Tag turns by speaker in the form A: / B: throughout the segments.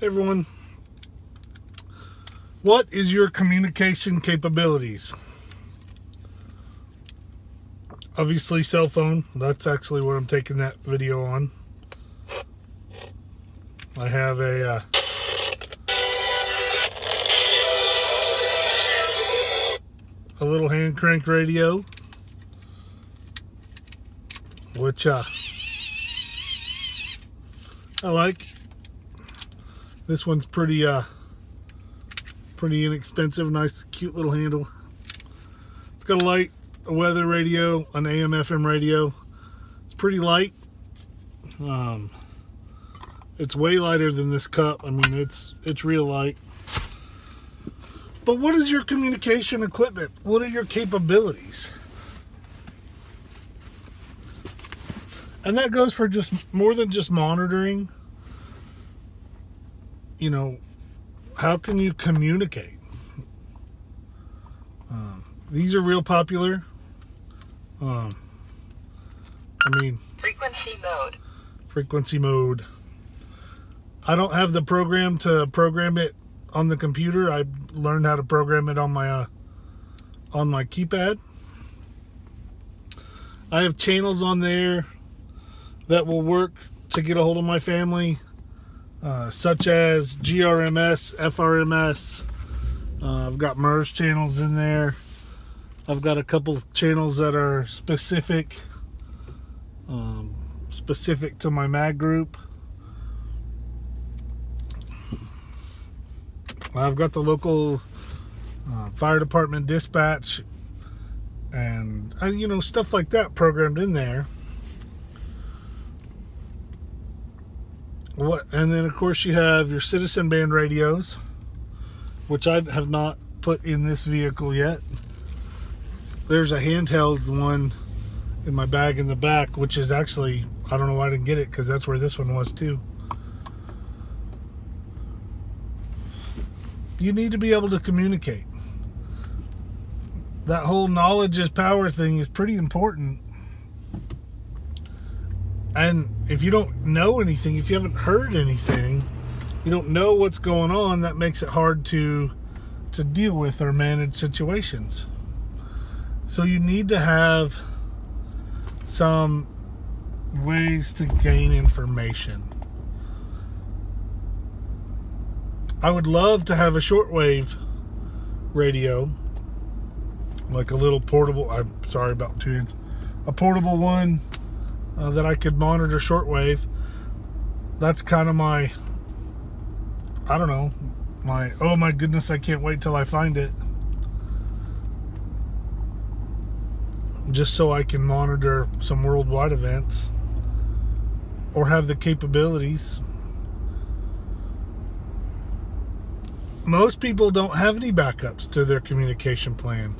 A: Hey everyone, what is your communication capabilities? Obviously cell phone, that's actually what I'm taking that video on. I have a little hand crank radio, which I like. This one's pretty inexpensive, nice cute little handle. It's got a weather radio, an AM FM radio. It's pretty light. It's way lighter than this cup. I mean, it's real light. But what is your communication equipment? What are your capabilities? And that goes for just more than just monitoring. You know, how can you communicate? These are real popular. I mean, frequency mode. I don't have the program to program it on the computer. I learned how to program it on my keypad. I have channels on there that will work to get a hold of my family. Such as GRMS, FRMS. I've got MERS channels in there. I've got a couple of channels that are specific to my mag group. I've got the local fire department dispatch and you know, stuff like that programmed in there. And then of course you have your citizen band radios, which I have not put in this vehicle yet. There's a handheld one in my bag in the back, which is actually, I don't know why I didn't get it, because that's where this one was too. You need to be able to communicate. That whole knowledge is power thing is pretty important. And if you don't know anything, if you haven't heard anything, you don't know what's going on, that makes it hard to deal with or manage situations. So you need to have some ways to gain information. I would love to have a shortwave radio, like a little portable, I'm sorry about 2 hands, a portable one that I could monitor shortwave. That's kind of my, I don't know, my, oh my goodness, I can't wait till I find it. Just so I can monitor some worldwide events or have the capabilities. Most people don't have any backups to their communication plan.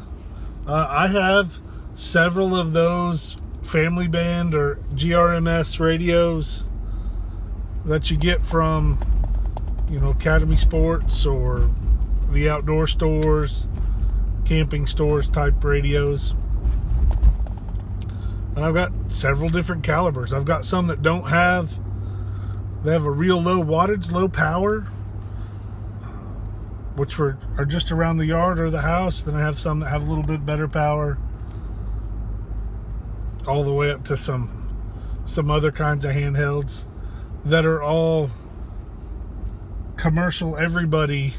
A: I have several of those family band or GRMS radios that you get from, you know, Academy Sports or the outdoor stores, camping stores type radios. And I've got several different calibers. I've got some that don't have, they have a real low wattage, low power, which are just around the yard or the house. Then I have some that have a little bit better power, all the way up to some other kinds of handhelds that are all commercial, everyone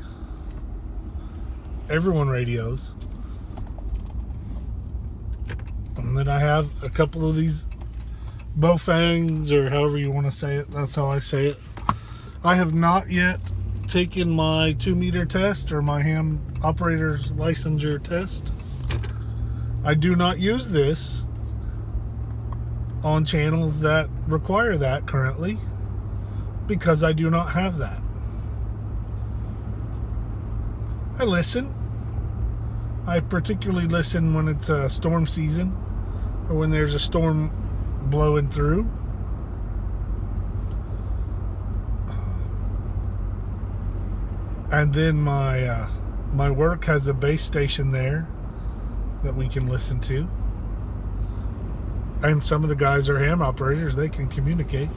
A: radios. And then I have a couple of these Baofangs, or however you want to say it. That's how I say it. I have not yet taken my 2-meter test or my ham operator's licensure test. I do not use this on channels that require that currently, because I do not have that. I listen. I particularly listen when it's a storm season or when there's a storm blowing through. And then my work has a base station there that we can listen to. And some of the guys are ham operators, they can communicate.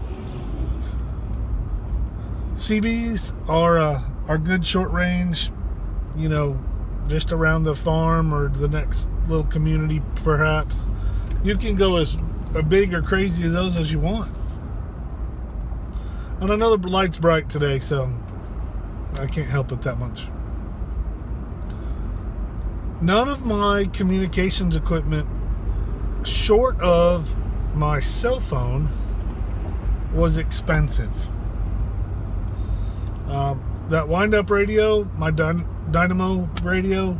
A: CBs are good short range, you know, just around the farm or the next little community perhaps. You can go as big or crazy as those as you want. And I know the light's bright today, so I can't help it that much. None of my communications equipment, short of my cell phone, was expensive. That wind-up radio, my Dynamo radio,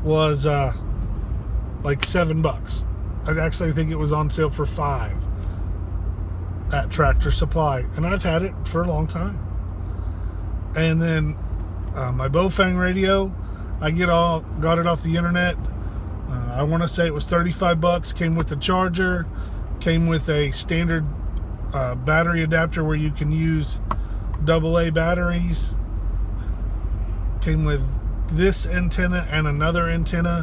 A: was like $7. I actually think it was on sale for $5 at Tractor Supply, and I've had it for a long time. And then my Bofang radio, I got it off the internet. I want to say it was $35. Came with the charger, came with a standard battery adapter where you can use AA batteries. Came with this antenna and another antenna,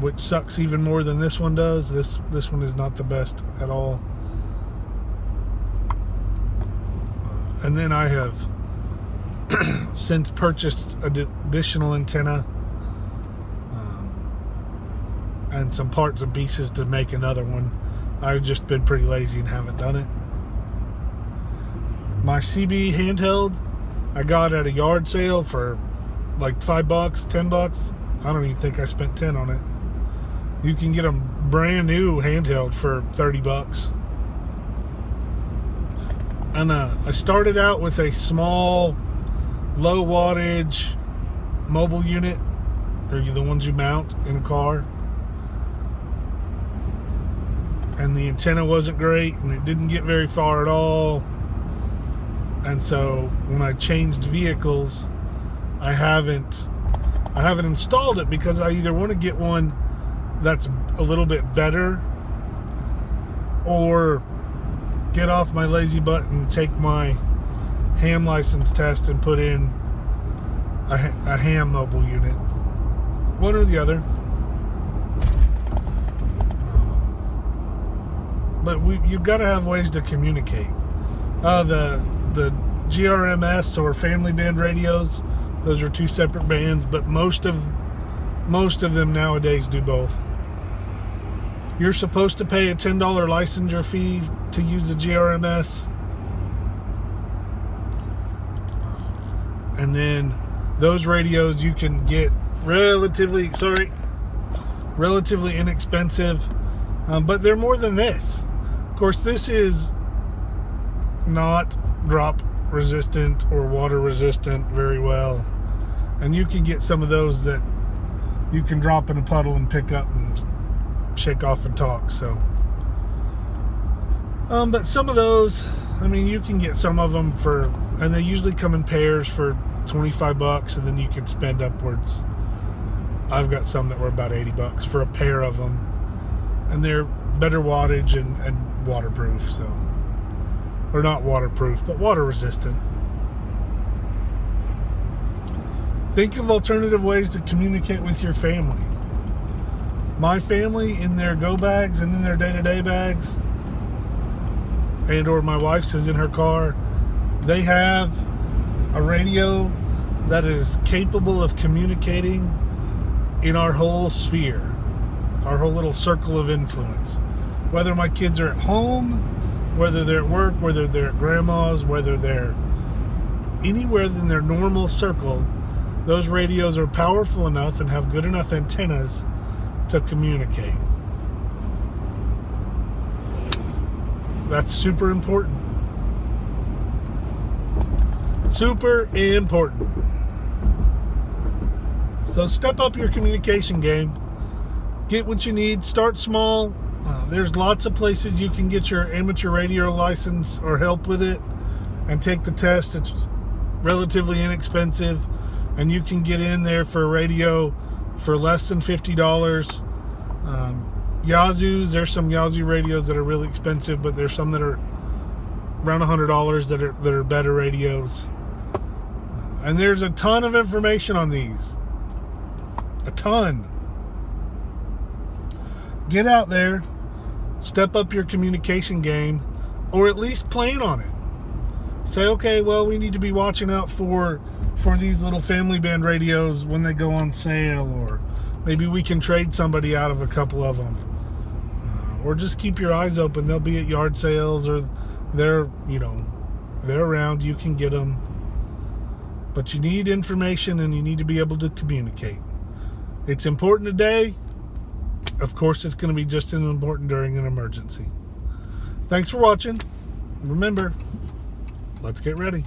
A: which sucks even more than this one does. This one is not the best at all. And then I have since purchased an additional antenna and some parts and pieces to make another one. I've just been pretty lazy and haven't done it. My CB handheld I got at a yard sale for like $5, $10. I don't even think I spent 10 on it. You can get a brand new handheld for $30. And I started out with a small, low wattage mobile unit, or the ones you mount in a car. And the antenna wasn't great, and it didn't get very far at all. And so when I changed vehicles, I haven't installed it because I either want to get one that's a little bit better, or get off my lazy butt and take my ham license test and put in a ham mobile unit. One or the other. But you've got to have ways to communicate. The GRMS or family band radios, those are two separate bands, but most of them nowadays do both. You're supposed to pay a $10 licensure fee to use the GRMS. And then those radios you can get relatively inexpensive, but they're more than this. Of course, this is not drop resistant or water resistant very well, and you can get some of those that you can drop in a puddle and pick up and shake off and talk. So but some of those, I mean, you can get some of them for, and they usually come in pairs for $25, and then you can spend upwards. I've got some that were about $80 for a pair of them, and they're better wattage and waterproof. So, or not waterproof, but water resistant. Think of alternative ways to communicate with your family. My family, in their go bags and in their day-to-day bags, and or my wife's is in her car, they have a radio that is capable of communicating in our whole sphere, our whole little circle of influence. Whether my kids are at home, whether they're at work, whether they're at grandma's, whether they're anywhere in their normal circle, those radios are powerful enough and have good enough antennas to communicate. That's super important. Super important. So step up your communication game. Get what you need. Start small. There's lots of places you can get your amateur radio license or help with it and take the test. It's relatively inexpensive, and you can get in there for a radio for less than $50. Yazoo's, there's some Yazoo radios that are really expensive, but there's some that are around $100 that are better radios. And there's a ton of information on these. A ton. Get out there, step up your communication game, or at least plan on it. say, okay, well, we need to be watching out for these little family band radios when they go on sale, or maybe we can trade somebody out of a couple of them, or just keep your eyes open. They'll be at yard sales, or they're around. You can get them, but you need information and you need to be able to communicate. It's important today. Of course, it's going to be just as important during an emergency. Thanks for watching. Remember, let's get ready.